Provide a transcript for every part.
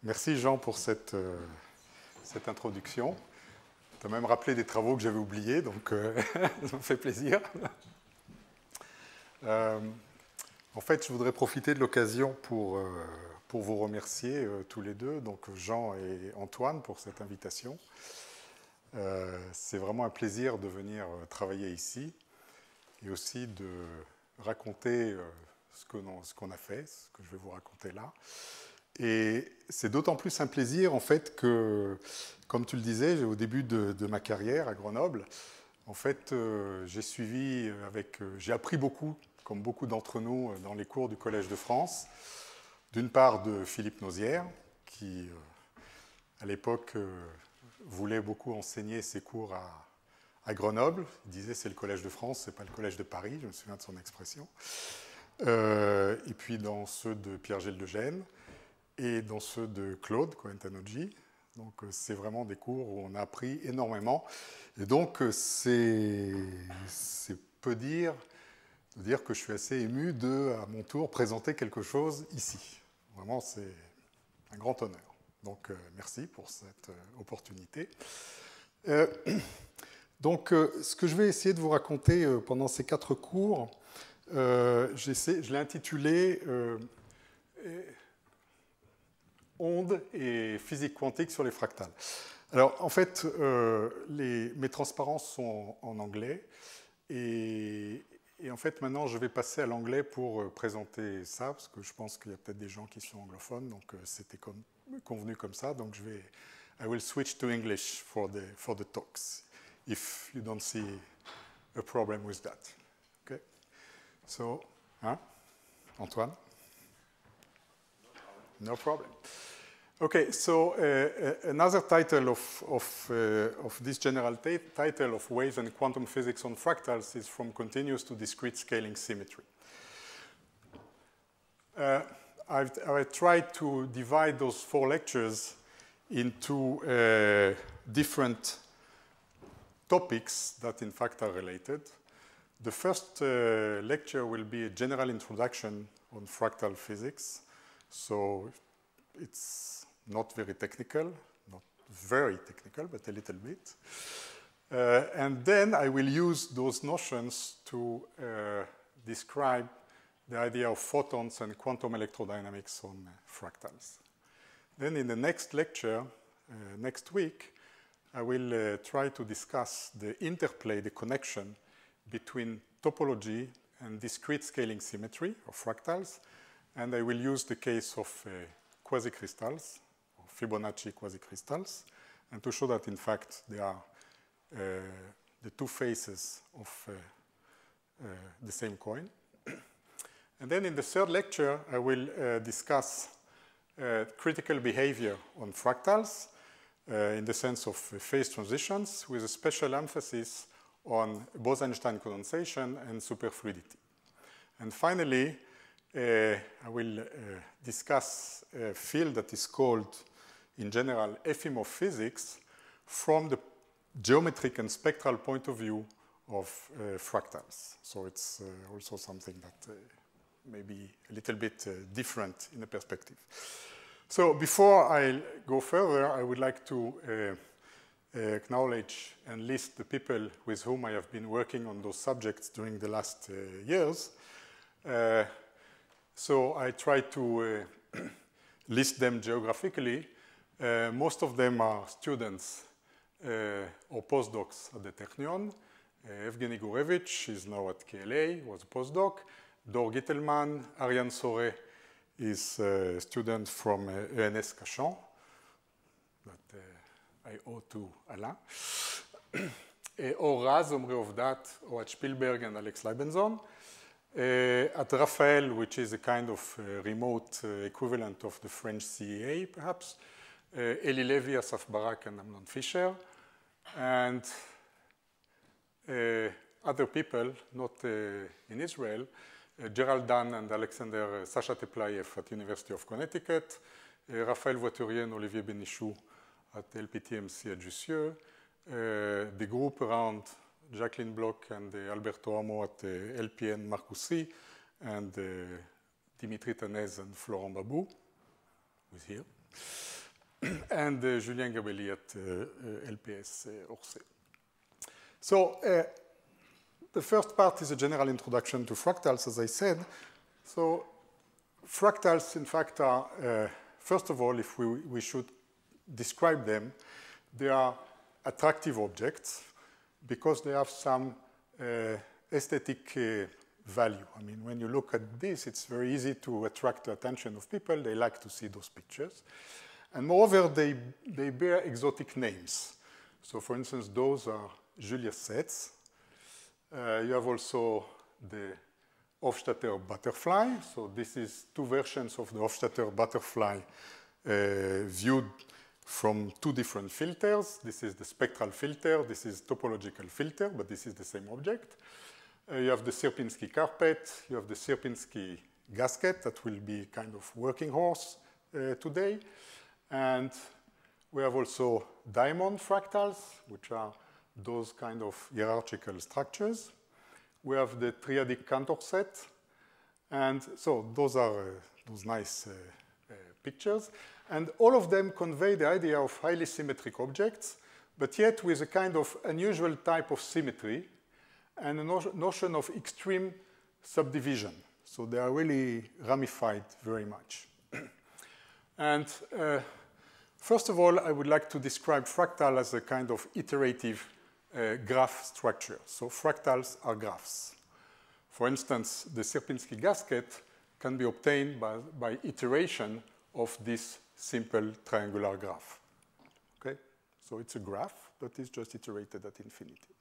Merci Jean pour cette introduction. Tu as même rappelé des travaux que j'avais oubliés, donc ça me fait plaisir. En fait, je voudrais profiter de l'occasion pour vous remercier tous les deux, donc Jean et Antoine, pour cette invitation. C'est vraiment un plaisir de venir travailler ici et aussi de raconter ce qu'on a fait, ce que je vais vous raconter là. Et c'est d'autant plus un plaisir, en fait, que, comme tu le disais, au début de ma carrière à Grenoble, en fait, j'ai appris beaucoup, comme beaucoup d'entre nous, dans les cours du Collège de France. D'une part, de Philippe Nauzière, qui, à l'époque, voulait beaucoup enseigner ses cours à Grenoble. Il disait c'est le Collège de France, c'est pas le Collège de Paris, je me souviens de son expression. Et puis dans ceux de Pierre-Gilles de Gênes et dans ceux de Claude Cohen-Tanoggi. Donc c'est vraiment des cours où on a appris énormément. Et donc c'est peu dire que je suis assez ému de, à mon tour, présenter quelque chose ici. Vraiment, c'est un grand honneur. Donc merci pour cette opportunité. Donc ce que je vais essayer de vous raconter pendant ces 4 cours, je l'ai intitulé ondes et physique quantique sur les fractals. Alors, en fait, mes transparences sont en anglais. Et en fait, maintenant, je vais passer à l'anglais pour présenter ça, parce que je pense qu'il y a peut-être des gens qui sont anglophones, donc c'était convenu comme ça. Donc, I will switch to English for the talks, if you don't see a problem with that. Okay? So, Antoine? No problem. Okay, so another title of this general title of Waves and Quantum Physics on Fractals is From Continuous to Discrete Scaling Symmetry. I've tried to divide those 4 lectures into different topics that in fact are related. The first lecture will be a general introduction on fractal physics. So it's not very technical, not very technical, but a little bit. And then I will use those notions to describe the idea of photons and quantum electrodynamics on fractals. Then in the next lecture, next week, I will try to discuss the interplay, the connection between topology and discrete scaling symmetry of fractals. And I will use the case of quasicrystals, or Fibonacci quasicrystals, and to show that, in fact, they are the 2 faces of the same coin. And then in the third lecture, I will discuss critical behavior on fractals in the sense of phase transitions, with a special emphasis on Bose-Einstein condensation and superfluidity. And finally, I will discuss a field that is called, in general, FEM of physics from the geometric and spectral point of view of fractals. So it's also something that may be a little bit different in the perspective. So before I go further, I would like to acknowledge and list the people with whom I have been working on those subjects during the last years. So I try to list them geographically. Most of them are students or postdocs at the Technion. Evgeny Gurevich is now at KLA, was a postdoc. Dor Gittelman, Ariane Soré is a student from ENS Cachan that I owe to Alain. Or Raz, Omri Ovdat, Ohad Spielberg, and Alex Leibenzon. At Raphael, which is a kind of remote equivalent of the French CEA, perhaps, Eli Levy, Asaf Barak, and Amnon Fisher, and other people, not in Israel, Gerald Dan and Alexander Sasha Teplayev at University of Connecticut, Raphaël Voiturier and Olivier Benichou at LPTMC at Jussieu, the group around Jacqueline Bloch and Alberto Amo at LPN Marcoussis, and Dimitri Tanez and Florent Babou, who is here. and Julien Gabelli at LPS Orsay. So the first part is a general introduction to fractals, as I said. So fractals, in fact, are, first of all, if we should describe them, they are attractive objects because they have some aesthetic value. I mean, when you look at this, it's very easy to attract the attention of people. They like to see those pictures. And moreover, they bear exotic names. So for instance, those are Julius sets. You have also the Hofstadter butterfly. So this is two versions of the Hofstadter butterfly viewed from two different filters. This is the spectral filter. This is topological filter, but this is the same object. You have the Sierpinski carpet. You have the Sierpinski gasket that will be kind of working horse today. And we have also diamond fractals, which are those kind of hierarchical structures. We have the triadic Cantor set. And so those are those nice pictures. And all of them convey the idea of highly symmetric objects, but yet with a kind of unusual type of symmetry and a notion of extreme subdivision. So they are really ramified very much. And first of all, I would like to describe fractal as a kind of iterative graph structure. So fractals are graphs. For instance, the Sierpinski gasket can be obtained by iteration of this simple triangular graph. Okay? So it's a graph that is just iterated at infinity.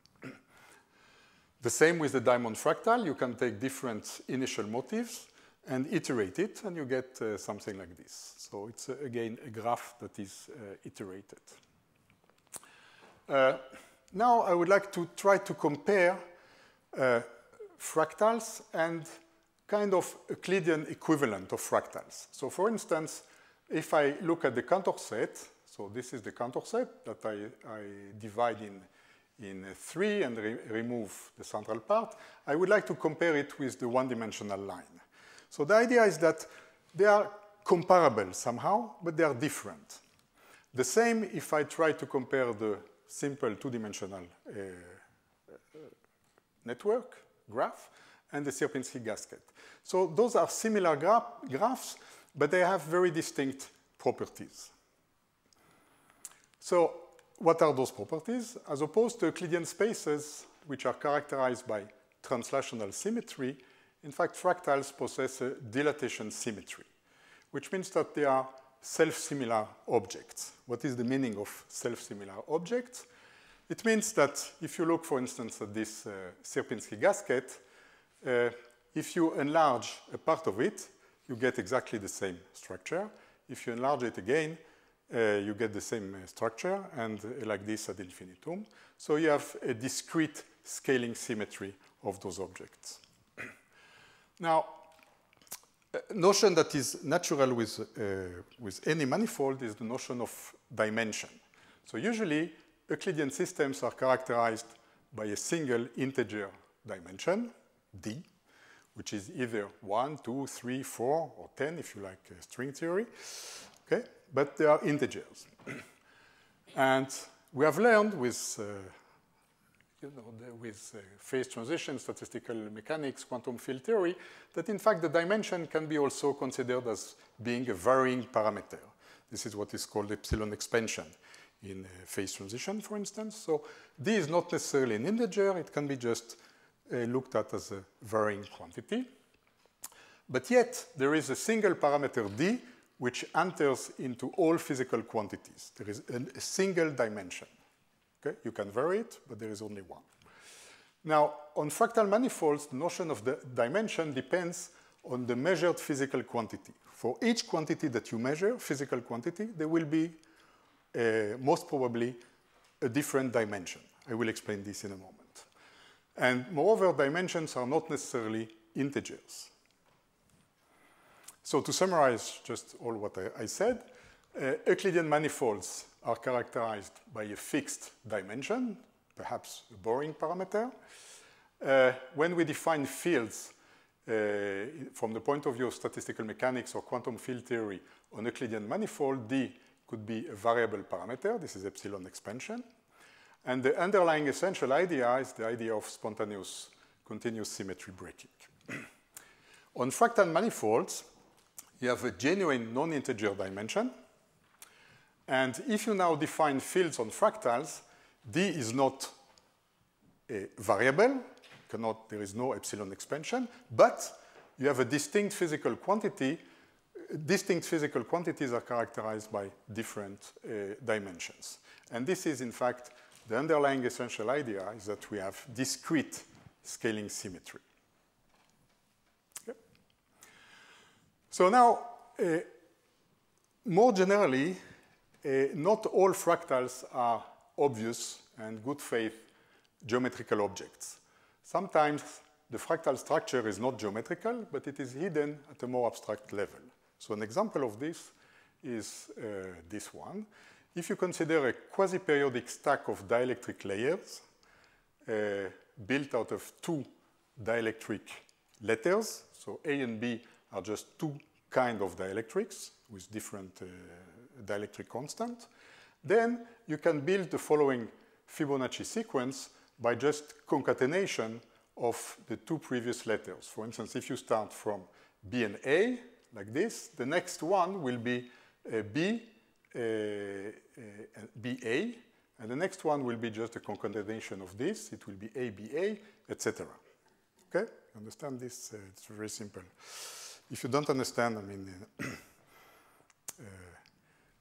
The same with the diamond fractal. You can take different initial motifs and iterate it, and you get something like this. So it's, again, a graph that is iterated. Now I would like to try to compare fractals and kind of Euclidean equivalent of fractals. So for instance, if I look at the Cantor set, so this is the Cantor set that I divide in three and remove the central part, I would like to compare it with the one-dimensional line. So the idea is that they are comparable somehow, but they are different. The same if I try to compare the simple two-dimensional network, graph, and the Sierpinski gasket. So those are similar graphs, but they have very distinct properties. So what are those properties? As opposed to Euclidean spaces, which are characterized by translational symmetry, in fact, fractals possess a dilatation symmetry, which means that they are self-similar objects. What is the meaning of self-similar objects? It means that if you look, for instance, at this Sierpinski gasket, if you enlarge a part of it, you get exactly the same structure. If you enlarge it again, you get the same structure, and like this ad infinitum. So you have a discrete scaling symmetry of those objects. Now, a notion that is natural with any manifold is the notion of dimension. So usually, Euclidean systems are characterized by a single integer dimension, d, which is either 1, 2, 3, 4, or 10, if you like string theory. Okay? But they are integers. And we have learned with, phase transition, statistical mechanics, quantum field theory, that in fact the dimension can be also considered as being a varying parameter. This is what is called epsilon expansion in phase transition, for instance. So d is not necessarily an integer. It can be just looked at as a varying quantity. But yet, there is a single parameter d which enters into all physical quantities. There is a single dimension. Okay? You can vary it, but there is only one. Now, on fractal manifolds, the notion of the dimension depends on the measured physical quantity. For each quantity that you measure, physical quantity, there will be most probably a different dimension. I will explain this in a moment. And moreover, dimensions are not necessarily integers. So to summarize just all what I said, Euclidean manifolds are characterized by a fixed dimension, perhaps a boring parameter. When we define fields, from the point of view of statistical mechanics or quantum field theory on Euclidean manifold, D could be a variable parameter. This is epsilon expansion. And the underlying essential idea is the idea of spontaneous continuous symmetry breaking. On fractal manifolds, you have a genuine non-integer dimension. And if you now define fields on fractals, D is not a variable. There is no epsilon expansion. But you have a distinct physical quantity. Distinct physical quantities are characterized by different dimensions. And this is, in fact, the underlying essential idea is that we have discrete scaling symmetry. Okay. So now, more generally, not all fractals are obvious and good faith geometrical objects. Sometimes the fractal structure is not geometrical, but it is hidden at a more abstract level. So an example of this is this one. If you consider a quasi-periodic stack of dielectric layers built out of two dielectric letters, so A and B are just two kinds of dielectrics with different dielectric constant, then you can build the following Fibonacci sequence by just concatenation of the two previous letters. For instance, if you start from B and A, like this, the next one will be B, BA, and the next one will be just a concatenation of this. It will be ABA, etc. Okay? You understand this? It's very simple. If you don't understand, I mean,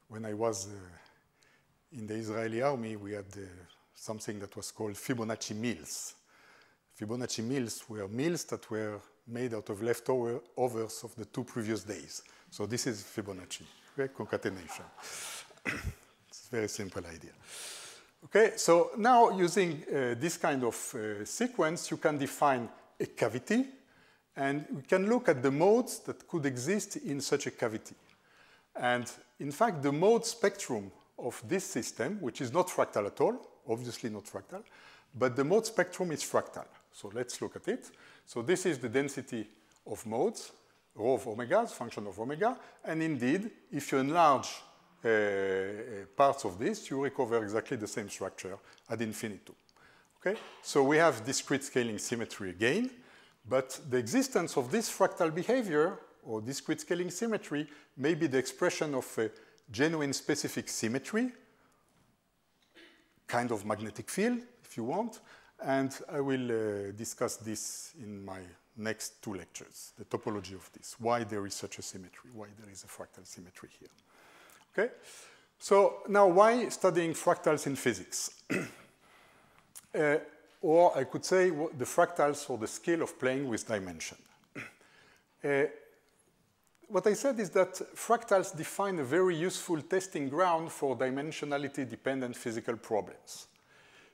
when I was in the Israeli army, we had something that was called Fibonacci mills. Fibonacci mills were mills that were made out of leftovers of the two previous days. So this is Fibonacci, okay? Concatenation. It's a very simple idea. Okay, so now using this kind of sequence, you can define a cavity, and we can look at the modes that could exist in such a cavity. And in fact, the mode spectrum of this system, which is not fractal at all, obviously not fractal, but the mode spectrum is fractal. So let's look at it. So this is the density of modes, rho of omegas, function of omega. And indeed, if you enlarge parts of this, you recover exactly the same structure ad infinitum. Okay? So we have discrete scaling symmetry again, but the existence of this fractal behavior or discrete scaling symmetry may be the expression of a genuine specific symmetry, kind of magnetic field, if you want. And I will discuss this in my next two lectures, the topology of this, why there is such a symmetry, why there is a fractal symmetry here. Okay? So now why studying fractals in physics? Or I could say the fractals or the skill of playing with dimension. What I said is that fractals define a very useful testing ground for dimensionality-dependent physical problems,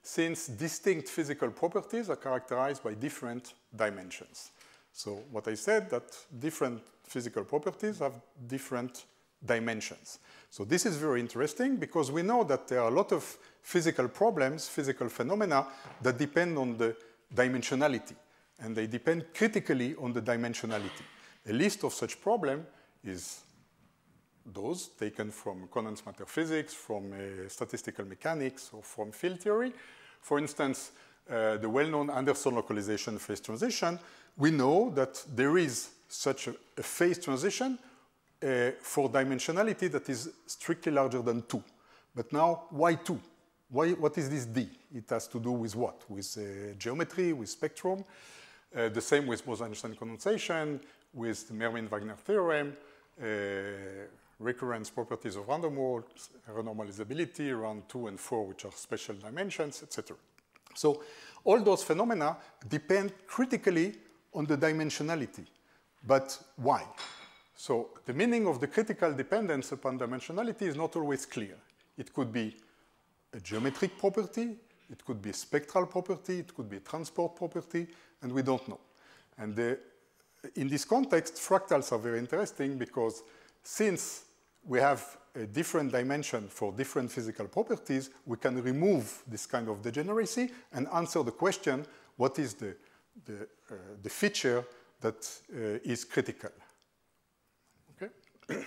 since distinct physical properties are characterized by different dimensions. So what I said, that different physical properties have different dimensions. So this is very interesting because we know that there are a lot of physical problems, physical phenomena that depend on the dimensionality, and they depend critically on the dimensionality. A list of such problems is those taken from condensed matter physics, from statistical mechanics, or from field theory. For instance, the well-known Anderson localization phase transition, we know that there is such a phase transition for dimensionality that is strictly larger than 2. But now, why 2? What is this D? It has to do with what? With geometry, with spectrum. The same with Bose-Einstein condensation, with the Mermin-Wagner theorem, recurrence properties of random walks, renormalizability, round 2 and 4, which are special dimensions, etc. So all those phenomena depend critically on the dimensionality. But why? So the meaning of the critical dependence upon dimensionality is not always clear. It could be a geometric property, it could be a spectral property, it could be a transport property, and we don't know. And in this context, fractals are very interesting because since we have a different dimension for different physical properties, we can remove this kind of degeneracy and answer the question, what is the feature that is critical. Okay?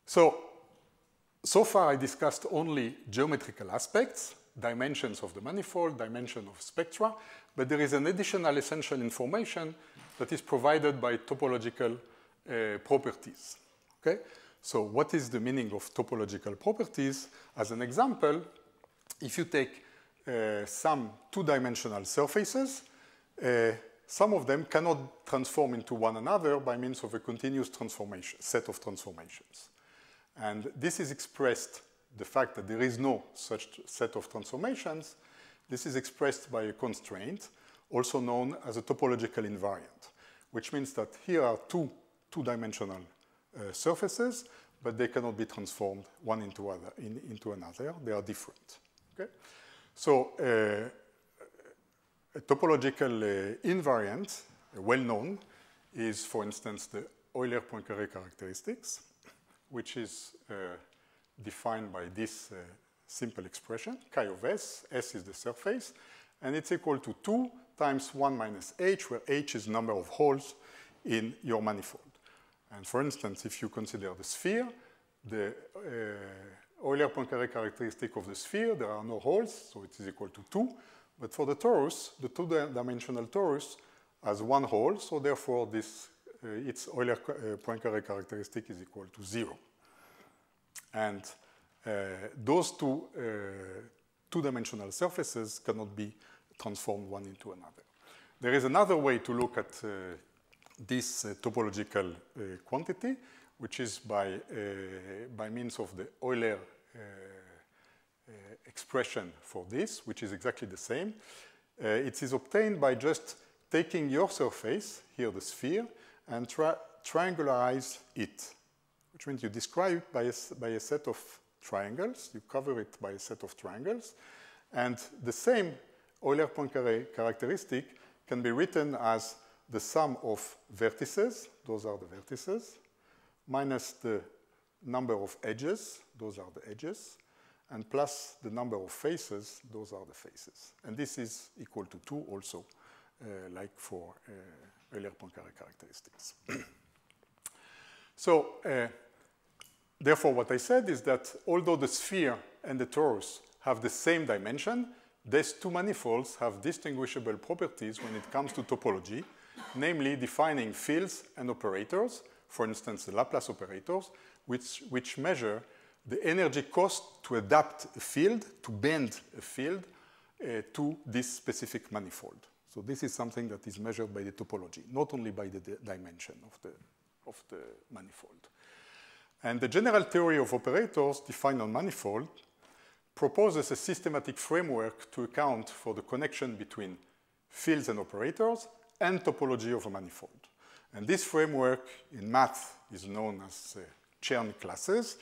So far I discussed only geometrical aspects, dimensions of the manifold, dimension of spectra, but there is an additional essential information that is provided by topological properties. Okay? So what is the meaning of topological properties? As an example, if you take some two-dimensional surfaces, some of them cannot transform into one another by means of a continuous transformation, set of transformations. And this is expressed, the fact that there is no such set of transformations, this is expressed by a constraint, also known as a topological invariant, which means that here are two-dimensional surfaces, but they cannot be transformed one into another. They are different. Okay? So a topological invariant, well-known, is, for instance, the Euler-Poincaré characteristics, which is defined by this simple expression, chi of s. S is the surface, and it's equal to 2 times 1 minus h, where h is number of holes in your manifold. And for instance, if you consider the sphere, the Euler-Poincaré characteristic of the sphere, there are no holes, so it is equal to 2. But for the torus, the two-dimensional torus has one hole, so therefore its Euler-Poincaré characteristic is equal to 0. And those two-dimensional surfaces cannot be transformed one into another. There is another way to look at this topological quantity, which is by means of the Euler expression for this, which is exactly the same. It is obtained by just taking your surface, here the sphere, and triangularize it, which means you describe it by a set of triangles. You cover it by a set of triangles. And the same Euler-Poincaré characteristic can be written as the sum of vertices, those are the vertices, minus the number of edges, those are the edges, and plus the number of faces, those are the faces. And this is equal to 2 also, like for Euler-Poincaré characteristics. So, therefore, what I said is that although the sphere and the torus have the same dimension, these two manifolds have distinguishable properties when it comes to topology, namely defining fields and operators, for instance, the Laplace operators, which measure the energy cost to adapt a field, to bend a field to this specific manifold. So this is something that is measured by the topology, not only by the dimension of the manifold. And the general theory of operators defined on manifold proposes a systematic framework to account for the connection between fields and operators and topology of a manifold. And this framework in math is known as Chern classes,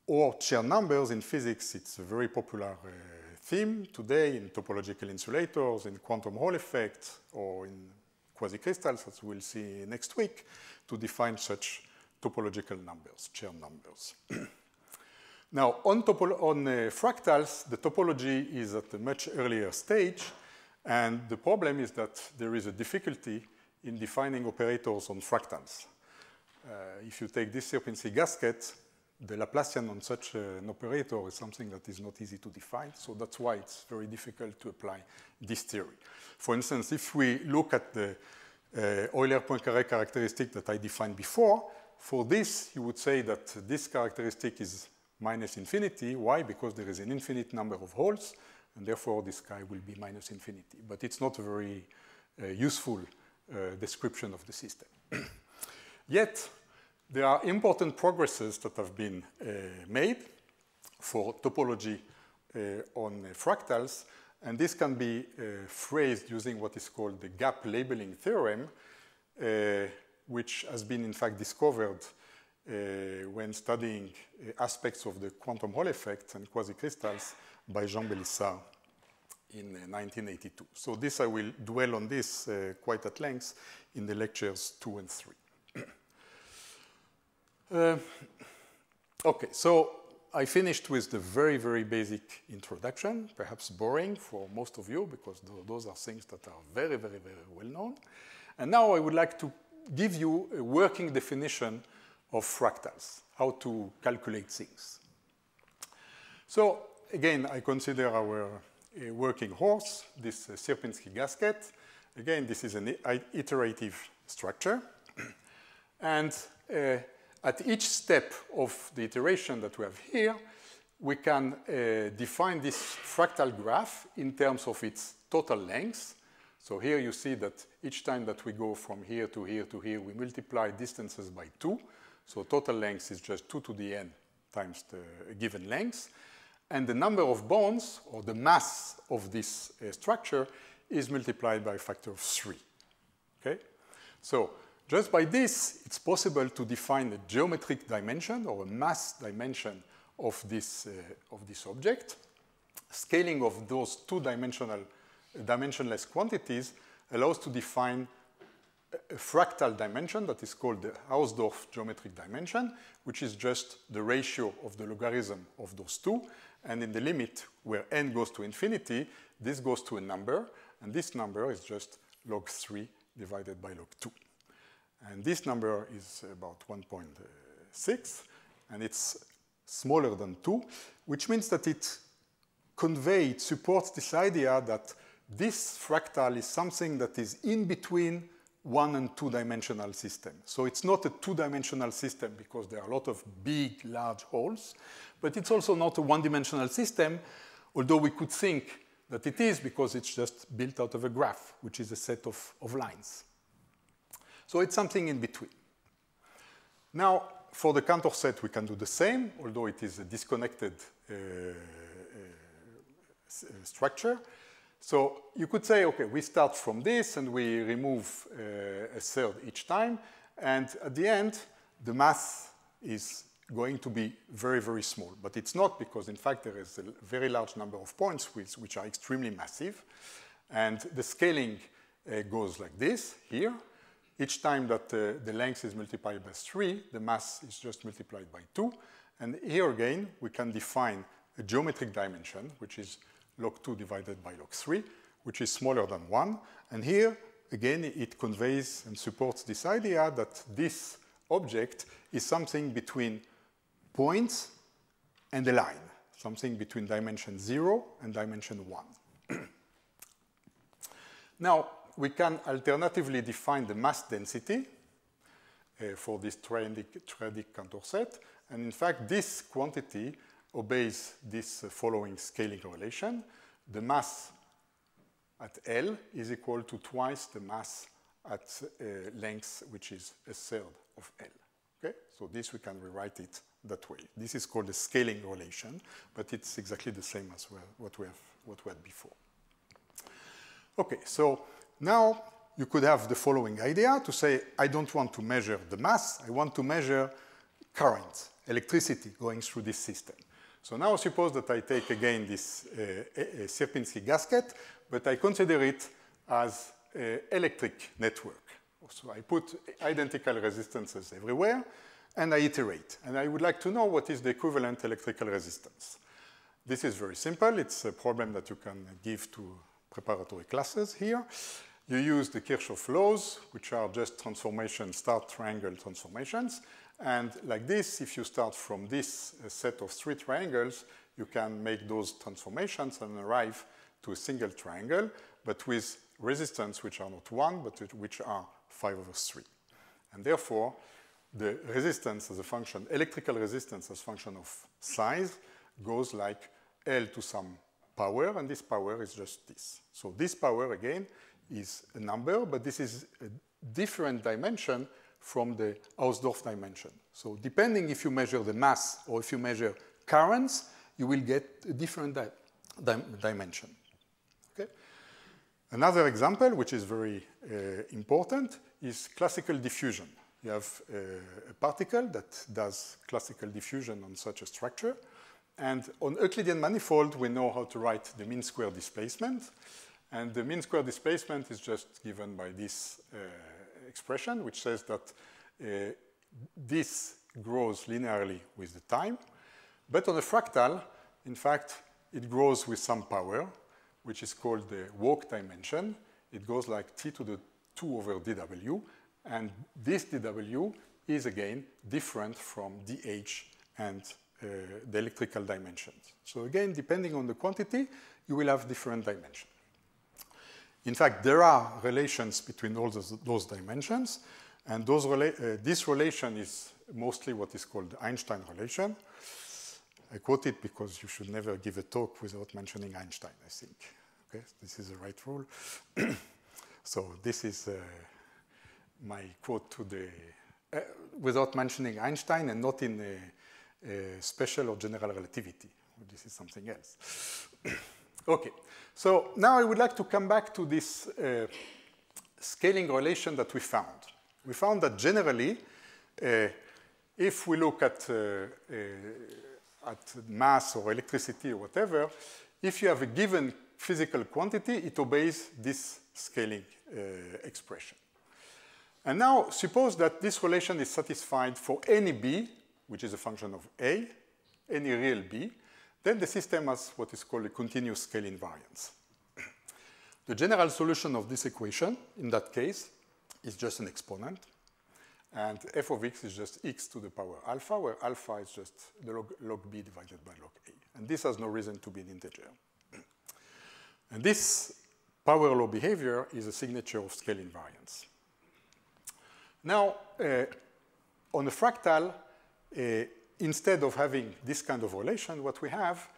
or Chern numbers in physics. It's a very popular theme today in topological insulators, in quantum Hall effects, or in quasicrystals, as we'll see next week, to define such topological numbers, Chern numbers. Now, on fractals, the topology is at a much earlier stage, and the problem is that there is a difficulty in defining operators on fractals. If you take this Sierpinski gasket, the Laplacian on such an operator is something that is not easy to define, so that's why it's very difficult to apply this theory. For instance, if we look at the Euler-Poincaré characteristic that I defined before, for this, you would say that this characteristic is minus infinity. Why? Because there is an infinite number of holes, and therefore this guy will be minus infinity. But it's not a very useful description of the system. Yet, there are important progresses that have been made for topology on fractals, and this can be phrased using what is called the gap labeling theorem, which has been in fact discovered when studying aspects of the quantum Hall effect and quasicrystals by Jean Bélissard in 1982. So this, I will dwell on this quite at length in the lectures 2 and 3. Okay, so I finished with the very, very basic introduction, perhaps boring for most of you, because those are things that are very, very, very well known. And now I would like to give you a working definition of fractals, how to calculate things. So again, I consider our working horse, this Sierpinski gasket. Again, this is an iterative structure. And at each step of the iteration that we have here, we can define this fractal graph in terms of its total length. So here you see that each time that we go from here to here to here, we multiply distances by 2. So total length is just 2 to the n times the given length. And the number of bonds, or the mass of this structure, is multiplied by a factor of 3. Okay? So just by this, it's possible to define a geometric dimension or a mass dimension of this object. Scaling of those two dimensionless quantities allows to define a fractal dimension that is called the Hausdorff geometric dimension, which is just the ratio of the logarithm of those two. And in the limit where n goes to infinity, this goes to a number, and this number is just log 3 divided by log 2. And this number is about 1.6, and it's smaller than 2, which means that it supports this idea that this fractal is something that is in between one and two-dimensional system. So it's not a two-dimensional system because there are a lot of big, large holes, but it's also not a one-dimensional system, although we could think that it is because it's just built out of a graph, which is a set of lines. So it's something in between. Now, for the Cantor set, we can do the same, although it is a disconnected structure. So you could say, okay, we start from this, and we remove a third each time. And at the end, the mass is going to be very, very small. But it's not, because in fact, there is a very large number of points which are extremely massive. And the scaling goes like this here. Each time that the length is multiplied by 3, the mass is just multiplied by 2. And here again, we can define a geometric dimension, which is log 2 divided by log 3, which is smaller than 1. And here, again, it conveys and supports this idea that this object is something between points and a line, something between dimension 0 and dimension 1. Now, we can alternatively define the mass density for this triadic Cantor set. And in fact, this quantity obeys this following scaling relation. The mass at L is equal to twice the mass at length, which is a third of L. Okay? So this we can rewrite it that way. This is called a scaling relation, but it's exactly the same as what we had before. Okay, so now you could have the following idea to say, I don't want to measure the mass, I want to measure current, electricity going through this system. So now suppose that I take again this Sierpinski gasket, but I consider it as an electric network. So I put identical resistances everywhere, and I iterate. And I would like to know what is the equivalent electrical resistance. This is very simple. It's a problem that you can give to preparatory classes here. You use the Kirchhoff laws, which are just transformation, star triangle transformations. And like this, if you start from this set of 3 triangles, you can make those transformations and arrive to a single triangle, but with resistance which are not 1, but which are 5/3. And therefore, the resistance as a function, electrical resistance as a function of size, goes like L to some power, and this power is just this. So this power, again, is a number, but this is a different dimension from the Hausdorff dimension. So depending if you measure the mass or if you measure currents, you will get a different dimension. Okay? Another example, which is very important, is classical diffusion. You have a particle that does classical diffusion on such a structure. And on Euclidean manifold, we know how to write the mean square displacement. And the mean square displacement is just given by this expression, which says that this grows linearly with the time. But on a fractal, in fact, it grows with some power, which is called the walk dimension. It goes like t to the 2 over dw, and this dw is again different from dh and the electrical dimensions. So again, depending on the quantity, you will have different dimensions. In fact, there are relations between all those dimensions, and this relation is mostly what is called the Einstein relation. I quote it because you should never give a talk without mentioning Einstein, I think. Okay, this is the right rule. So this is my quote to the, without mentioning Einstein and not in special or general relativity. This is something else. Okay, so now I would like to come back to this scaling relation that we found. We found that generally, if we look at mass or electricity or whatever, if you have a given physical quantity, it obeys this scaling expression. And now suppose that this relation is satisfied for any b, which is a function of a, any real b, then the system has what is called a continuous scale invariance. The general solution of this equation, in that case, is just an exponent. And f of x is just x to the power alpha, where alpha is just the log b divided by log a. And this has no reason to be an integer. And this power law behavior is a signature of scale invariance. Now, on a fractal, instead of having this kind of relation, what we have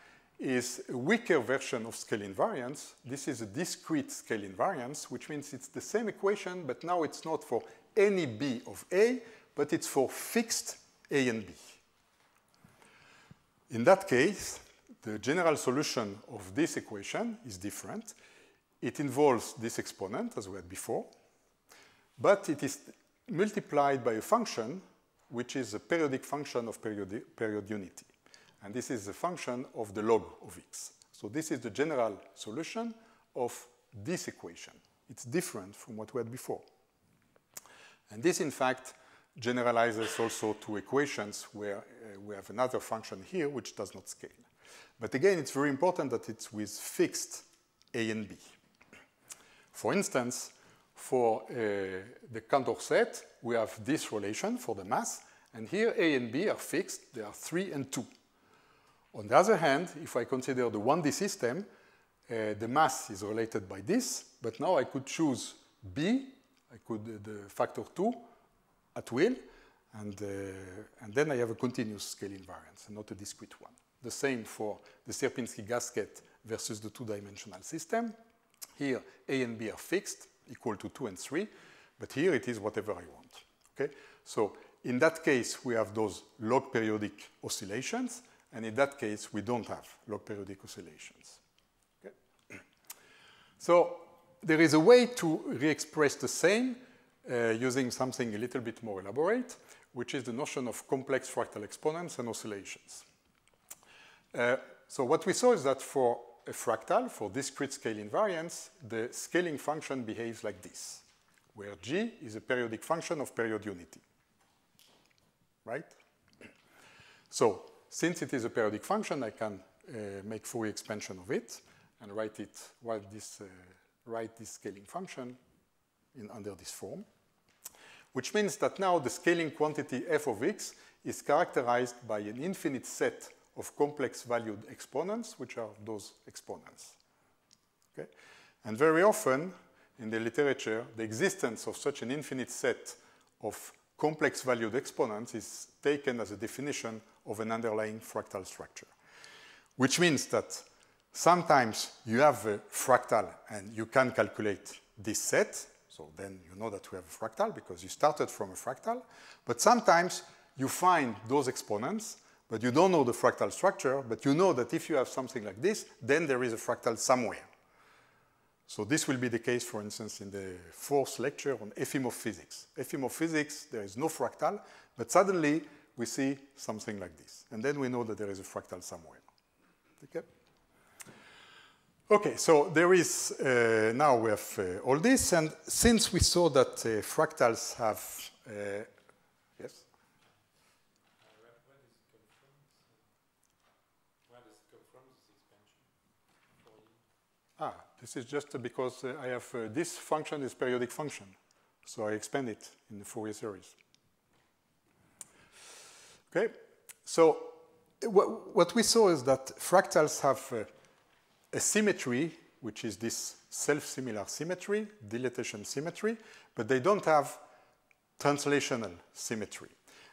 is a weaker version of scale invariance. This is a discrete scale invariance, which means it's the same equation, but now it's not for any b of a, but it's for fixed a and b. In that case, the general solution of this equation is different. It involves this exponent, as we had before, but it is multiplied by a function which is a periodic function of period unity. And this is a function of the log of x. So this is the general solution of this equation. It's different from what we had before. And this, in fact, generalizes also to equations where we have another function here which does not scale. But again, it's very important that it's with fixed a and b. For instance, for the Condorcet, we have this relation for the mass, and here a and b are fixed. They are 3 and 2. On the other hand, if I consider the 1D system, the mass is related by this, but now I could choose b, I could the factor 2 at will, and then I have a continuous scale invariance and not a discrete one. The same for the Sierpinski gasket versus the two-dimensional system. Here, a and b are fixed, equal to 2 and 3, but here it is whatever I want. Okay? So in that case, we have those log periodic oscillations, and in that case, we don't have log periodic oscillations. Okay? So there is a way to re-express the same using something a little bit more elaborate, which is the notion of complex fractal exponents and oscillations. So what we saw is that for a fractal, for discrete scale invariance, the scaling function behaves like this, where g is a periodic function of period unity. Right? So since it is a periodic function, I can make Fourier expansion of it and write this scaling function under this form, which means that now the scaling quantity f of x is characterized by an infinite set of complex valued exponents, which are those exponents. Okay? And very often in the literature, the existence of such an infinite set of complex valued exponents is taken as a definition of an underlying fractal structure, which means that sometimes you have a fractal and you can calculate this set. So then you know that we have a fractal because you started from a fractal. But sometimes you find those exponents, but you don't know the fractal structure, but you know that if you have something like this, then there is a fractal somewhere. So this will be the case, for instance, in the 4th lecture on Efimov physics. Efimov physics, there is no fractal, but suddenly we see something like this. And then we know that there is a fractal somewhere. Okay? Okay, so there is, now we have all this, and since we saw that fractals have, yes? This is just because I have this function is periodic function. So I expand it in the Fourier series. Okay, so what we saw is that fractals have a symmetry, which is this self-similar symmetry, dilatation symmetry, but they don't have translational symmetry.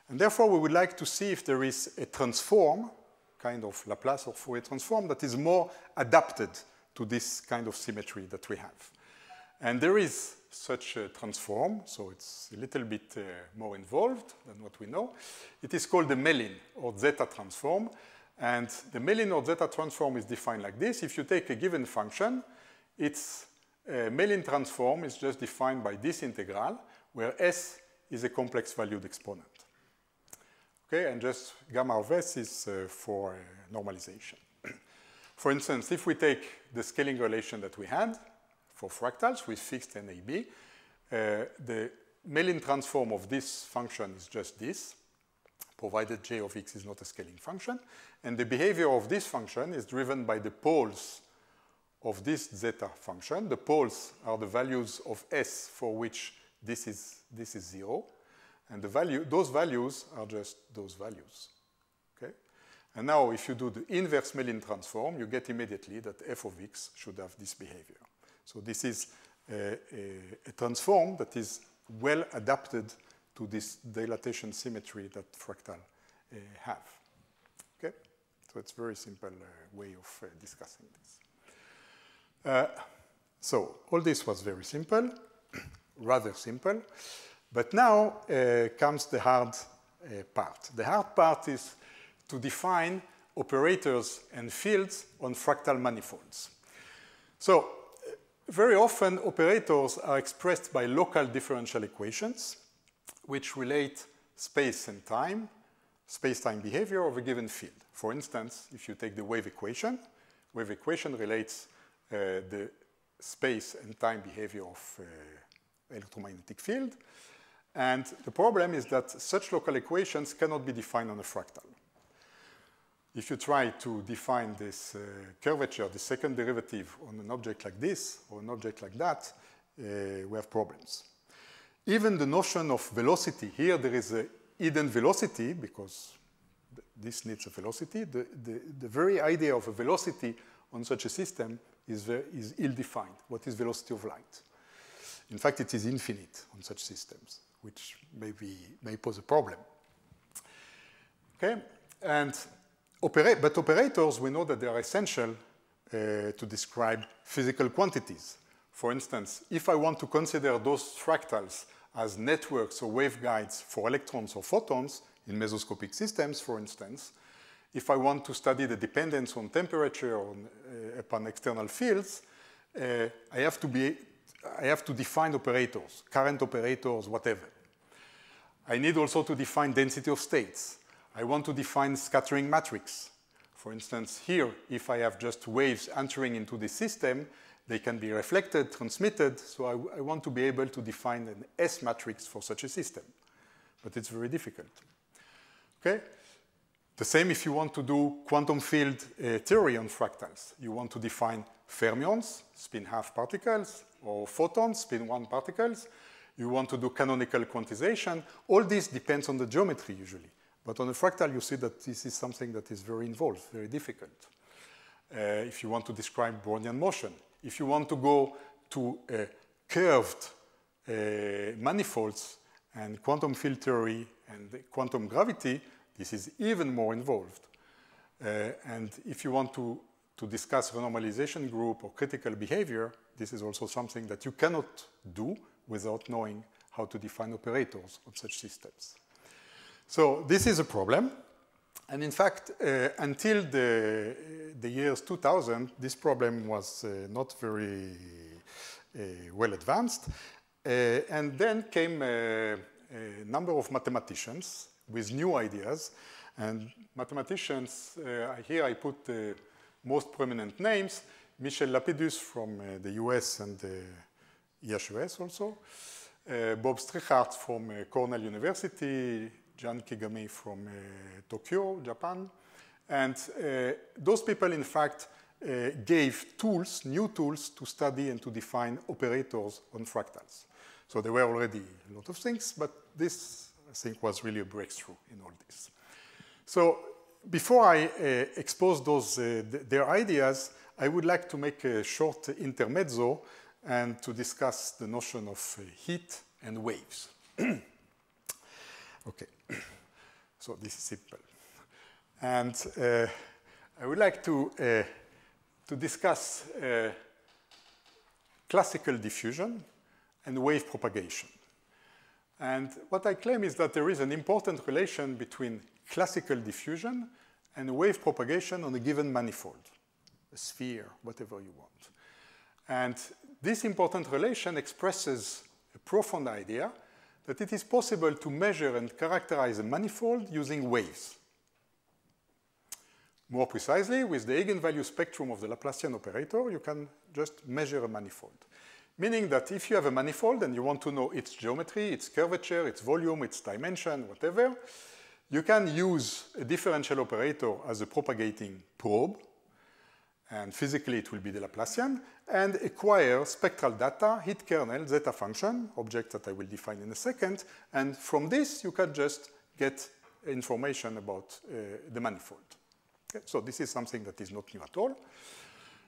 And therefore, we would like to see if there is a transform, kind of Laplace or Fourier transform, that is more adapted to this kind of symmetry that we have. And there is such a transform, so it's a little bit more involved than what we know. It is called the Mellin or zeta transform. And the Mellin or zeta transform is defined like this. If you take a given function, its Mellin transform is just defined by this integral, where S is a complex valued exponent. Okay, and just gamma of S is for normalization. For instance, if we take the scaling relation that we had for fractals with fixed NAB, the Mellin transform of this function is just this, provided J of X is not a scaling function. And the behavior of this function is driven by the poles of this zeta function. The poles are the values of S for which this is 0. And those values are just those values. Okay? And now if you do the inverse Mellin transform, you get immediately that f of x should have this behavior. So this is a transform that is well adapted to this dilatation symmetry that fractal have. Okay? So it's a very simple way of discussing this. So all this was very simple, rather simple. But now comes the hard part. The hard part is to define operators and fields on fractal manifolds. So very often operators are expressed by local differential equations which relate space and time, space-time behavior of a given field. For instance, if you take the wave equation relates the space and time behavior of electromagnetic field. And the problem is that such local equations cannot be defined on a fractal. If you try to define this curvature, the second derivative on an object like this or an object like that, we have problems. Even the notion of velocity, here there is a hidden velocity because this needs a velocity. The very idea of a velocity on such a system is ill-defined. What is velocity of light? In fact, it is infinite on such systems, which may pose a problem. Okay, but operators, we know that they are essential to describe physical quantities. For instance, if I want to consider those fractals as networks or waveguides for electrons or photons in mesoscopic systems, for instance, if I want to study the dependence on temperature upon external fields, I have to define operators, current operators, whatever. I need also to define density of states. I want to define scattering matrix. For instance, here, if I have just waves entering into the system, they can be reflected, transmitted, so I want to be able to define an S matrix for such a system. But it's very difficult. Okay? The same if you want to do quantum field theory on fractals. You want to define fermions, spin-half particles, or photons, spin-1 particles. You want to do canonical quantization. All this depends on the geometry usually. But on a fractal, you see that this is something that is very involved, very difficult. If you want to describe Brownian motion, if you want to go to curved manifolds and quantum field theory and quantum gravity, this is even more involved. And if you want to discuss renormalization group or critical behavior, this is also something that you cannot do without knowing how to define operators on such systems. So this is a problem. And in fact, until the years 2000, this problem was not very well advanced. And then came a number of mathematicians with new ideas. And mathematicians, here I put the most prominent names, Michel Lapidus from the US and the EHES also, Bob Strichart from Cornell University, Jan Kigame from Tokyo, Japan. And those people, in fact, gave tools, new tools, to study and to define operators on fractals. So there were already a lot of things, but this, I think, was really a breakthrough in all this. So before I expose their ideas, I would like to make a short intermezzo and to discuss the notion of heat and waves. Okay, so this is simple. And I would like to discuss classical diffusion and wave propagation. And what I claim is that there is an important relation between classical diffusion and wave propagation on a given manifold, a sphere, whatever you want. And this important relation expresses a profound idea that it is possible to measure and characterize a manifold using waves. More precisely, with the eigenvalue spectrum of the Laplacian operator, you can just measure a manifold. Meaning that if you have a manifold and you want to know its geometry, its curvature, its volume, its dimension, whatever, you can use a differential operator as a propagating probe, and physically it will be the Laplacian, and acquire spectral data, heat kernel, zeta function, object that I will define in a second, and from this you can just get information about the manifold. Okay? So this is something that is not new at all.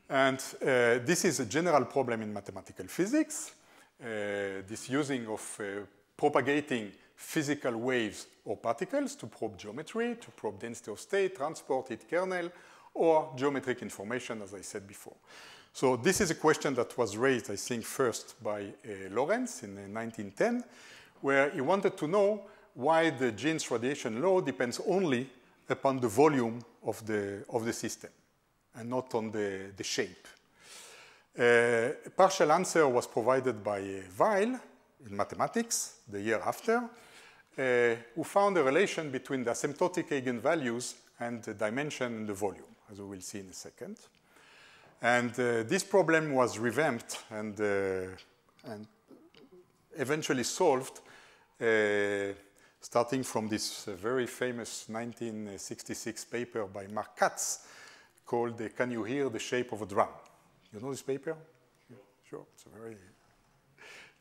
And this is a general problem in mathematical physics, this using of propagating physical waves or particles to probe geometry, to probe density of state, transport, heat kernel, or geometric information, as I said before. So this is a question that was raised, I think, first by Lorentz in 1910, where he wanted to know why the Jeans radiation law depends only upon the volume of the system and not on the shape. A partial answer was provided by Weil in mathematics the year after, who found a relation between the asymptotic eigenvalues and the dimension and the volume, as we will see in a second. And this problem was revamped and eventually solved, starting from this very famous 1966 paper by Mark Katz called Can You Hear the Shape of a Drum? You know this paper? Yeah, sure, it's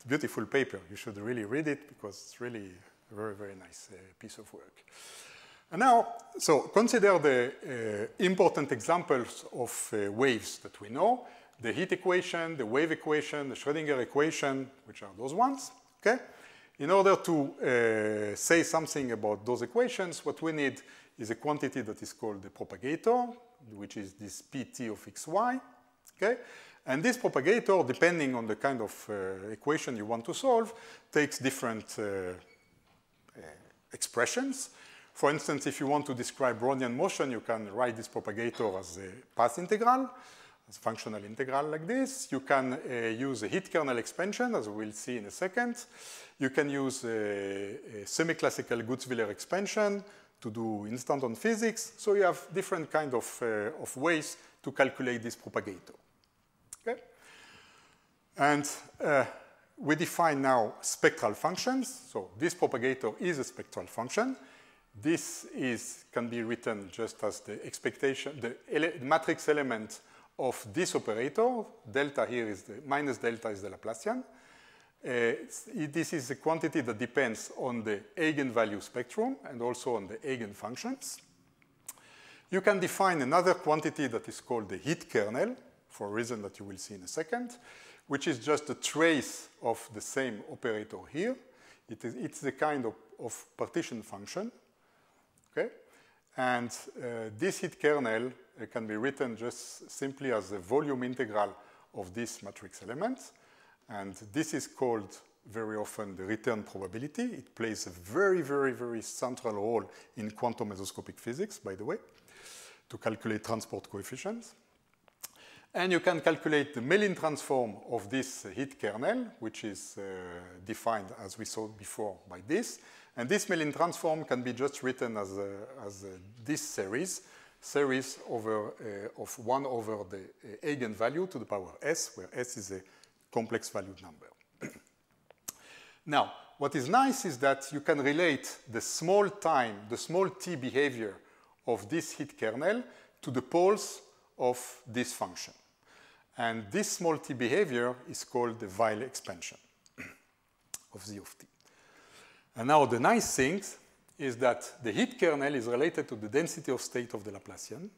a beautiful paper. You should really read it because it's really a very, very nice piece of work. And now, so consider the important examples of waves that we know, the heat equation, the wave equation, the Schrödinger equation, which are those ones, okay? In order to say something about those equations, what we need is a quantity that is called the propagator, which is this pt of xy, okay? And this propagator, depending on the kind of equation you want to solve, takes different expressions. For instance, if you want to describe Brownian motion, you can write this propagator as a path integral, as a functional integral like this. You can use a heat kernel expansion, as we will see in a second. You can use a semi-classical Gutzwiller expansion to do instant-on physics. So you have different kind of ways to calculate this propagator. Okay? And we define now spectral functions. So this propagator is a spectral function. This can be written just as the expectation, the matrix element of this operator. Delta here is minus delta is the Laplacian. This is a quantity that depends on the eigenvalue spectrum and also on the eigenfunctions. You can define another quantity that is called the heat kernel, for a reason that you will see in a second, which is just a trace of the same operator here. It's the kind of partition function. Okay? And this heat kernel can be written just simply as a volume integral of this matrix element. And this is called very often the return probability. It plays a very, very, very central role in quantum mesoscopic physics, by the way, to calculate transport coefficients. And you can calculate the Mellin transform of this heat kernel, which is defined, as we saw before, by this. And this Mellin transform can be just written as this series of 1 over the eigenvalue to the power s, where s is a complex valued number. Now, what is nice is that you can relate the small t behavior of this heat kernel to the poles of this function. And this small t behavior is called the Weyl expansion of z of t. And now the nice thing is that the heat kernel is related to the density of state of the Laplacian.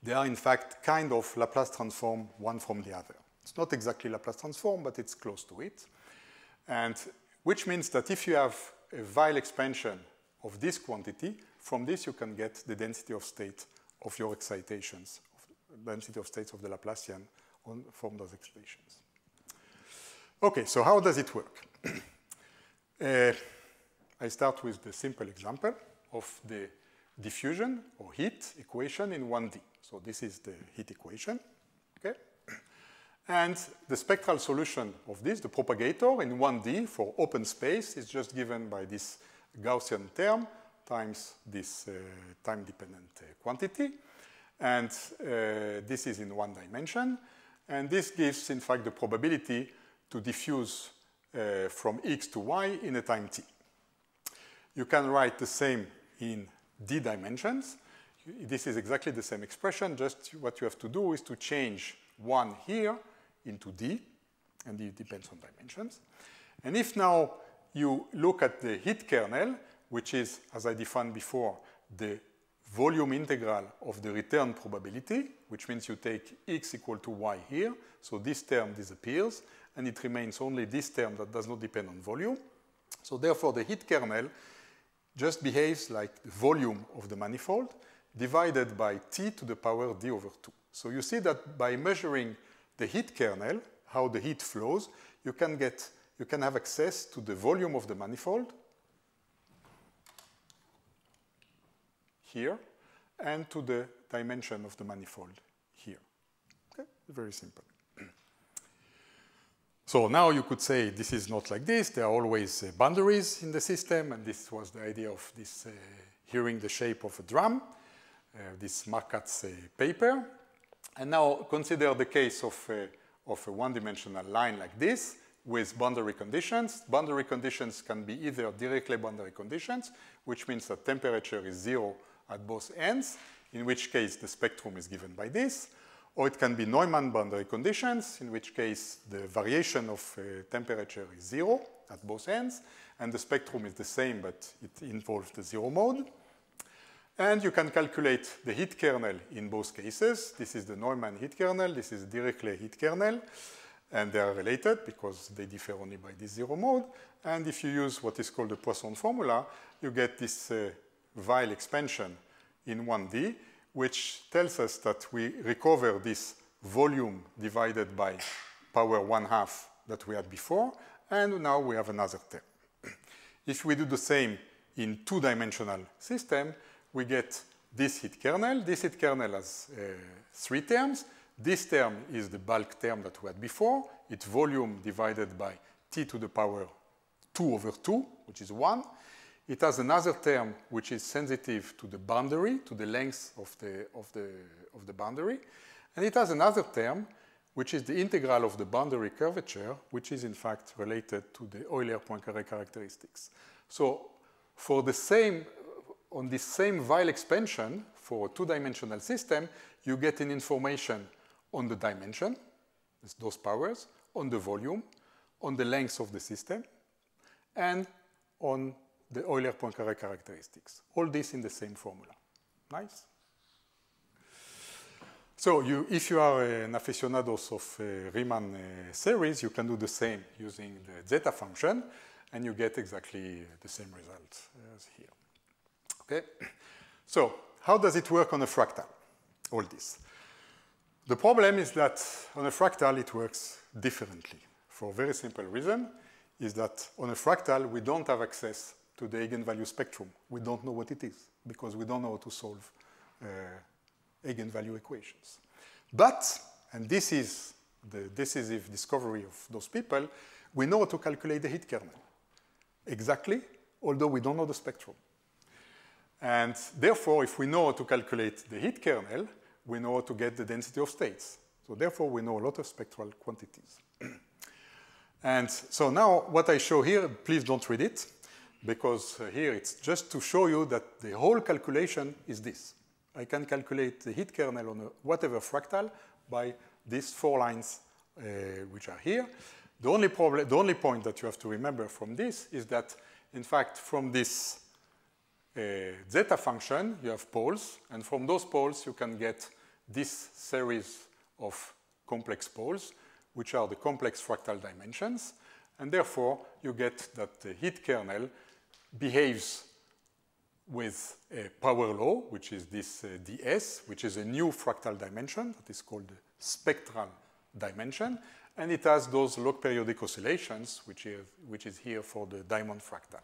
They are, in fact, kind of Laplace transform one from the other. It's not exactly Laplace transform, but it's close to it. And which means that if you have a Weyl expansion of this quantity, from this you can get the density of state of your excitations, density of states of the Laplacian from those expressions. Okay, so how does it work? I start with the simple example of the diffusion or heat equation in 1D. So this is the heat equation, okay? And the spectral solution of this, the propagator in 1D for open space, is just given by this Gaussian term times this time-dependent quantity. And this is in one dimension. And this gives, in fact, the probability to diffuse from x to y in a time t. You can write the same in d dimensions. This is exactly the same expression. Just what you have to do is to change 1 here into d, and it depends on dimensions. And if now you look at the heat kernel, which is, as I defined before, the volume integral of the return probability, which means you take x equal to y here, so this term disappears, and it remains only this term that does not depend on volume. So therefore, the heat kernel just behaves like the volume of the manifold divided by t to the power d over 2. So you see that by measuring the heat kernel, how the heat flows, you can have access to the volume of the manifold here and to the dimension of the manifold here. Okay, very simple. So now you could say this is not like this. There are always boundaries in the system, and this was the idea of this hearing the shape of a drum, this Markat's paper. And now consider the case of a one-dimensional line like this with boundary conditions. Boundary conditions can be either Dirichlet boundary conditions, which means that temperature is 0 at both ends, in which case the spectrum is given by this, or it can be Neumann boundary conditions, in which case the variation of temperature is 0 at both ends, and the spectrum is the same, but it involves the 0 mode. And you can calculate the heat kernel in both cases. This is the Neumann heat kernel, this is the Dirichlet heat kernel, and they are related because they differ only by this 0 mode. And if you use what is called the Poisson formula, you get this Weyl expansion in 1D, which tells us that we recover this volume divided by power 1/2 that we had before, and now we have another term. If we do the same in two-dimensional system, we get this heat kernel. This heat kernel has 3 terms. This term is the bulk term that we had before. It's volume divided by t to the power 2 over 2, which is 1. It has another term which is sensitive to the boundary, to the length of the boundary. And it has another term which is the integral of the boundary curvature, which is in fact related to the Euler-Poincaré characteristics. So for the same, on this same Weyl expansion for a two-dimensional system, you get an information on the dimension, those powers, on the volume, on the length of the system, and on the Euler-Poincaré characteristics. All this in the same formula. Nice? So if you are an aficionados of Riemann series, you can do the same using the zeta function, and you get exactly the same result as here. Okay? So how does it work on a fractal, all this? The problem is that on a fractal it works differently. For a very simple reason, is that on a fractal we don't have access to the eigenvalue spectrum. We don't know what it is, because we don't know how to solve eigenvalue equations. But, and this is the decisive discovery of those people, we know how to calculate the heat kernel exactly, although we don't know the spectrum. And therefore, if we know how to calculate the heat kernel, we know how to get the density of states. So therefore, we know a lot of spectral quantities. And so now what I show here, please don't read it, because here it's just to show you that the whole calculation is this. I can calculate the heat kernel on a whatever fractal by these 4 lines which are here. The only point that you have to remember from this is that, in fact, from this zeta function, you have poles, and from those poles, you can get this series of complex poles, which are the complex fractal dimensions, and therefore, you get that the heat kernel behaves with a power law, which is this ds, which is a new fractal dimension that is called the spectral dimension, and it has those log periodic oscillations, which is here for the diamond fractal.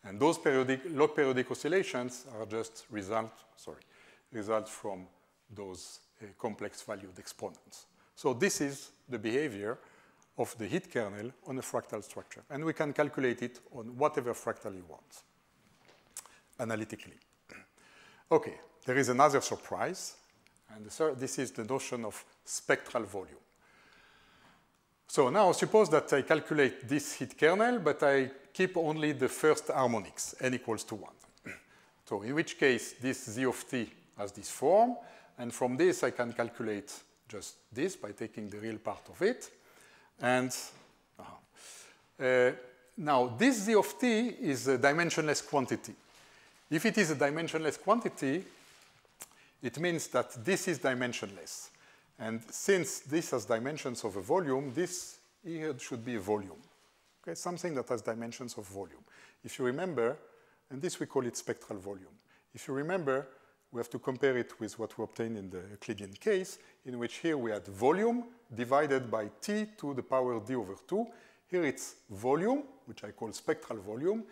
And those log periodic oscillations are just results from those complex valued exponents. So this is the behavior of the heat kernel on a fractal structure. And we can calculate it on whatever fractal you want, analytically. Okay, there is another surprise. And this is the notion of spectral volume. So now suppose that I calculate this heat kernel, but I keep only the first harmonics, n equals to 1. So in which case, this z of t has this form. And from this, I can calculate just this by taking the real part of it. And now, this z of t is a dimensionless quantity. If it is a dimensionless quantity, it means that this is dimensionless. And since this has dimensions of a volume, this here should be a volume. Okay, something that has dimensions of volume. If you remember, and this we call it spectral volume. If you remember, we have to compare it with what we obtained in the Euclidean case, in which here we had volume divided by t to the power d over 2. Here it's volume, which I call spectral volume,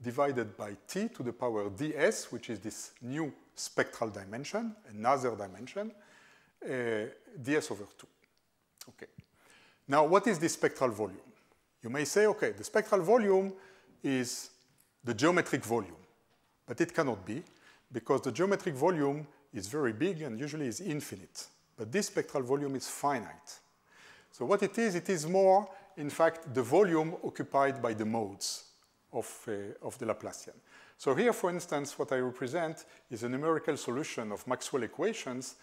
divided by t to the power ds, which is this new spectral dimension, another dimension, ds over 2. Okay. Now, what is this spectral volume? You may say, okay, the spectral volume is the geometric volume, but it cannot be, because the geometric volume is very big and usually is infinite. But this spectral volume is finite. So what it is more, in fact, the volume occupied by the modes of the Laplacian. So here, for instance, what I represent is a numerical solution of Maxwell equations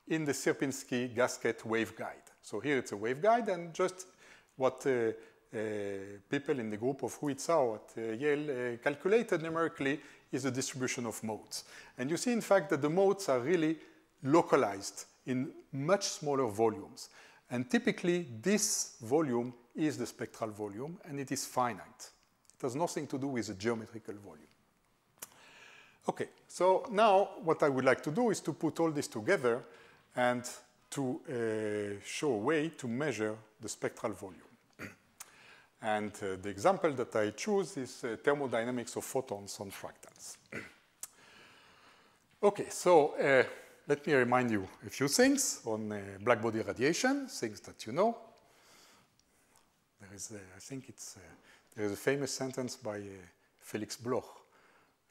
in the Sierpinski-Gasket waveguide. So here it's a waveguide, and just what people in the group of Huizhao at Yale calculated numerically is the distribution of modes. And you see, in fact, that the modes are really localized in much smaller volumes. And typically, this volume is the spectral volume, and it is finite. It has nothing to do with the geometrical volume. Okay, so now what I would like to do is to put all this together and to show a way to measure the spectral volume. And the example that I choose is thermodynamics of photons on fractals. Okay, so let me remind you a few things on blackbody radiation, things that you know. There is, I think there is a famous sentence by Felix Bloch,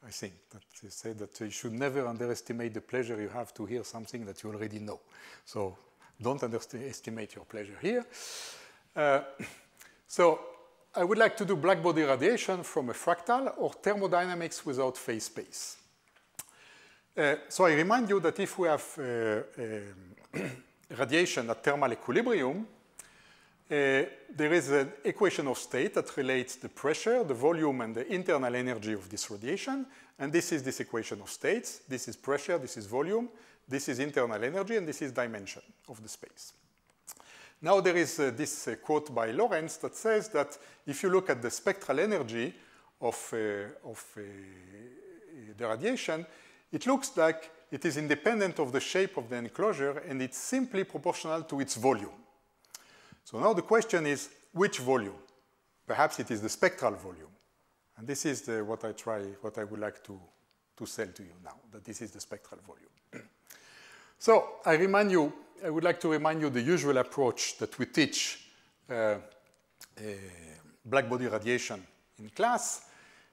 I think, that he said that you should never underestimate the pleasure you have to hear something that you already know. So don't underestimate your pleasure here. So I would like to do blackbody radiation from a fractal or thermodynamics without phase space. So I remind you that if we have radiation at thermal equilibrium, there is an equation of state that relates the pressure, the volume, and the internal energy of this radiation. And this is this equation of states. This is pressure, this is volume, this is internal energy, and this is dimension of the space. Now there is this quote by Lorentz that says that if you look at the spectral energy of the radiation, it looks like it is independent of the shape of the enclosure, and it's simply proportional to its volume. So now the question is, which volume? Perhaps it is the spectral volume. And this is what I would like to sell to you now, that this is the spectral volume. So I would like to remind you the usual approach that we teach blackbody radiation in class.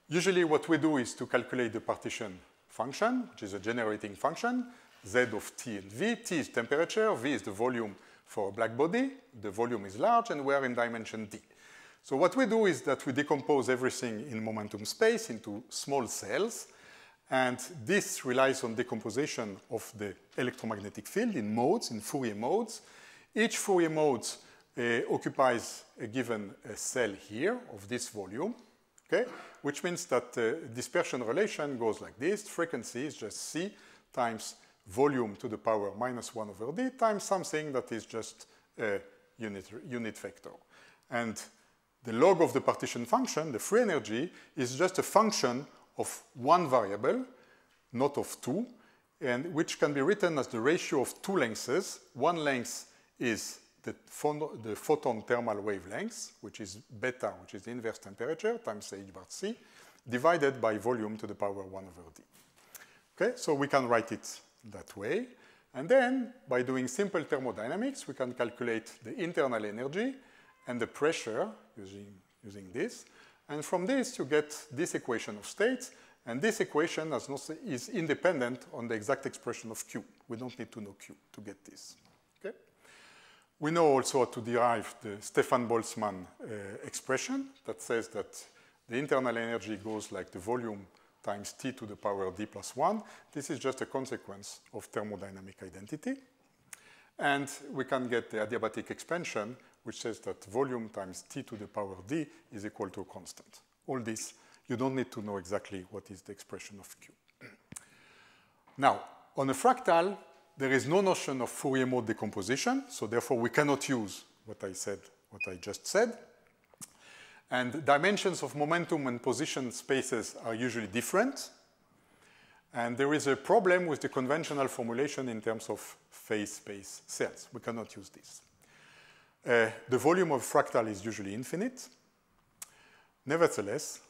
Usually what we do is to calculate the partition function, which is a generating function, z of t and v. T is temperature, v is the volume for a black body. The volume is large, and we are in dimension d. So what we do is that we decompose everything in momentum space into small cells, And this relies on decomposition of the electromagnetic field in modes, in Fourier modes. Each Fourier mode occupies a given cell here of this volume, okay? Which means that the dispersion relation goes like this. Frequency is just C times volume to the power minus 1 over D times something that is just a unit vector. And the log of the partition function, the free energy, is just a function of one variable, not of two, and which can be written as the ratio of two lengths. One length is the photon thermal wavelength, which is beta, which is the inverse temperature, times h bar c, divided by volume to the power 1 over d. Okay, so we can write it that way. And then, by doing simple thermodynamics, we can calculate the internal energy and the pressure using this. And from this, you get this equation of states. And this equation is independent on the exact expression of Q. We don't need to know Q to get this. Okay? We know also how to derive the Stefan-Boltzmann expression that says that the internal energy goes like the volume times T to the power D plus 1. This is just a consequence of thermodynamic identity. And we can get the adiabatic expansion, which says that volume times T to the power D is equal to a constant. All this, you don't need to know exactly what is the expression of Q. Now, on a fractal, there is no notion of Fourier mode decomposition, so therefore we cannot use what I just said. And dimensions of momentum and position spaces are usually different. And there is a problem with the conventional formulation in terms of phase space cells. We cannot use this. The volume of fractal is usually infinite. Nevertheless,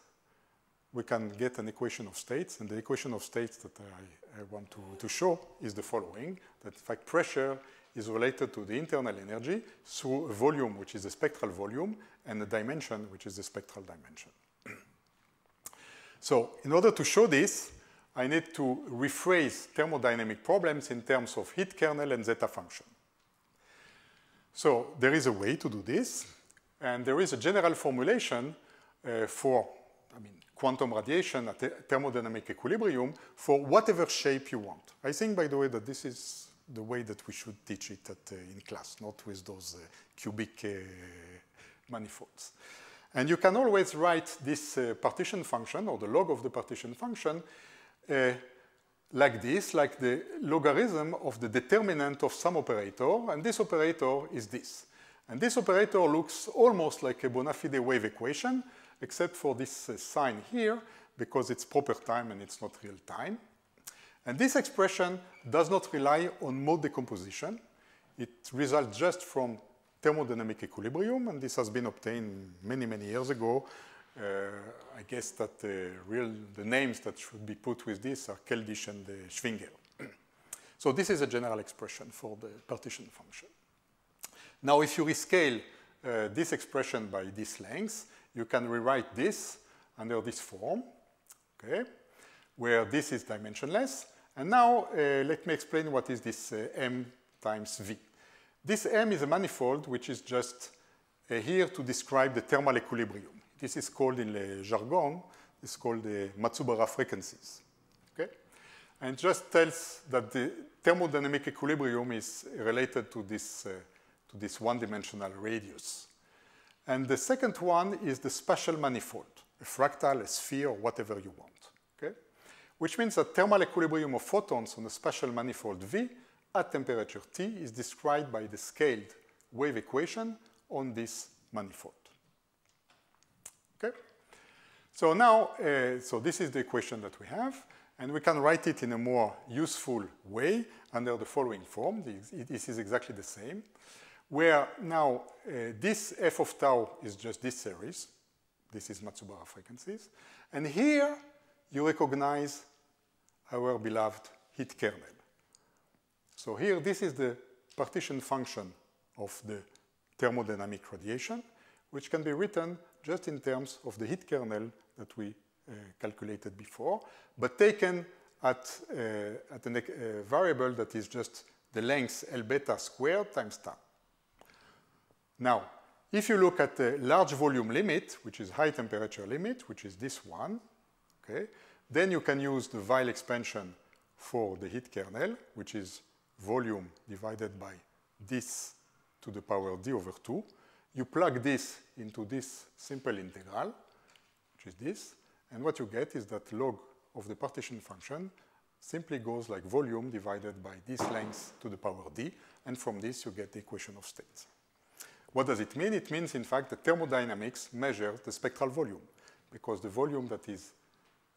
we can get an equation of states, and the equation of states that I want to show is the following, that in fact pressure is related to the internal energy through a volume, which is the spectral volume, and a dimension, which is the spectral dimension. So in order to show this, I need to rephrase thermodynamic problems in terms of heat kernel and zeta function. So there is a way to do this, and there is a general formulation for quantum radiation at thermodynamic equilibrium for whatever shape you want. I think, by the way, that this is the way that we should teach it in class, not with those cubic manifolds. And you can always write this partition function, or the log of the partition function, like this, like the logarithm of the determinant of some operator, and this operator is this. And this operator looks almost like a bona fide wave equation, except for this sign here, because it's proper time and it's not real time. And this expression does not rely on mode decomposition. It results just from thermodynamic equilibrium, and this has been obtained many, many years ago. I guess that the names that should be put with this are Keldysh and Schwinger. So this is a general expression for the partition function. Now, if you rescale this expression by this length, you can rewrite this under this form, okay, where this is dimensionless. And now, let me explain what is this M times V. This M is a manifold which is just here to describe the thermal equilibrium. This is called in the jargon, it's called the Matsubara frequencies. Okay? And it just tells that the thermodynamic equilibrium is related to this one-dimensional radius. And the second one is the spatial manifold, a fractal, a sphere, or whatever you want. Okay? Which means that thermal equilibrium of photons on a spatial manifold V at temperature T is described by the scaled wave equation on this manifold. Okay? So now, so this is the equation that we have, and we can write it in a more useful way under the following form. This is exactly the same, where now this f of tau is just this series. This is Matsubara frequencies. And here you recognize our beloved heat kernel. So here, this is the partition function of the thermodynamic radiation, which can be written just in terms of the heat kernel that we calculated before, but taken at a variable that is just the length L beta squared times tau. Now, if you look at the large volume limit, which is high temperature limit, which is this one, okay, Then you can use the Weil expansion for the heat kernel, which is volume divided by this to the power d over 2. You plug this into this simple integral, which is this, and what you get is that log of the partition function simply goes like volume divided by this length to the power d, and from this you get the equation of states. What does it mean? It means, in fact, that thermodynamics measures the spectral volume, because the volume that is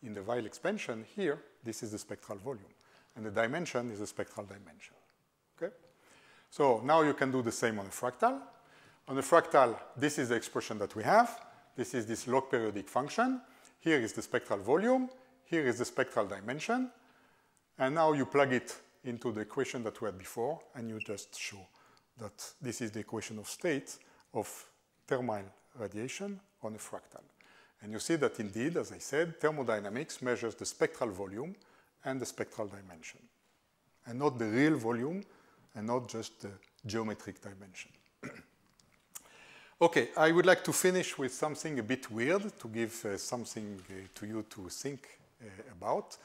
in the Weil expansion here, this is the spectral volume, and the dimension is the spectral dimension. Okay? So now you can do the same on a fractal. On a fractal, this is the expression that we have. This is this log periodic function. Here is the spectral volume. Here is the spectral dimension. And now you plug it into the equation that we had before, and you just show that this is the equation of state of thermal radiation on a fractal. And you see that indeed, as I said, thermodynamics measures the spectral volume and the spectral dimension, and not the real volume, and not just the geometric dimension. Okay, I would like to finish with something a bit weird, to give something to you to think about,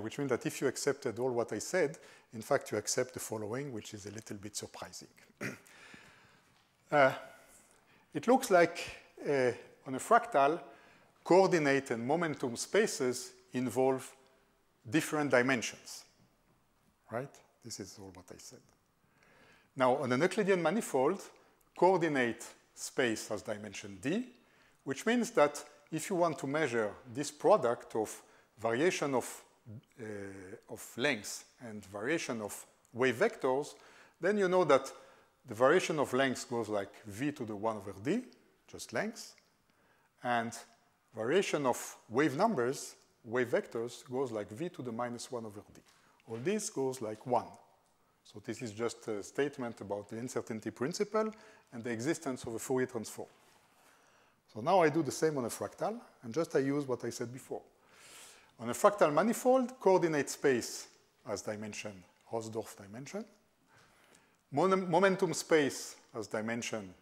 which means that if you accepted all what I said, in fact, you accept the following, which is a little bit surprising. It looks like on a fractal, coordinate and momentum spaces involve different dimensions, right? This is all what I said. Now, on an Euclidean manifold, coordinate space has dimension d, which means that if you want to measure this product of variation of length and variation of wave vectors, then you know that the variation of length goes like v to the 1 over d, just length, and variation of wave numbers, wave vectors, goes like v to the minus 1 over d. All this goes like 1. So this is just a statement about the uncertainty principle and the existence of a Fourier transform. So now I do the same on a fractal, and just I use what I said before. On a fractal manifold, coordinate space has dimension, Hausdorff dimension. Momentum space has dimension,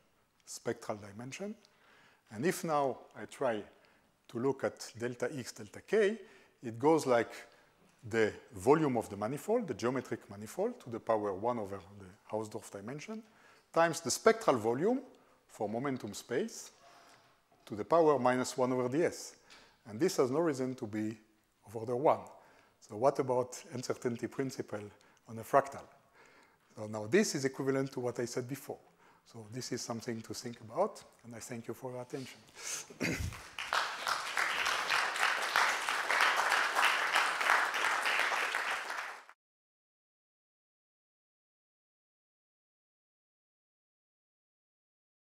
spectral dimension. And if now I try to look at delta x, delta k, it goes like the volume of the manifold, the geometric manifold, to the power 1 over the Hausdorff dimension, times the spectral volume for momentum space to the power minus 1 over ds. And this has no reason to be of order 1. So what about uncertainty principle on a fractal? So now this is equivalent to what I said before. So this is something to think about, and I thank you for your attention.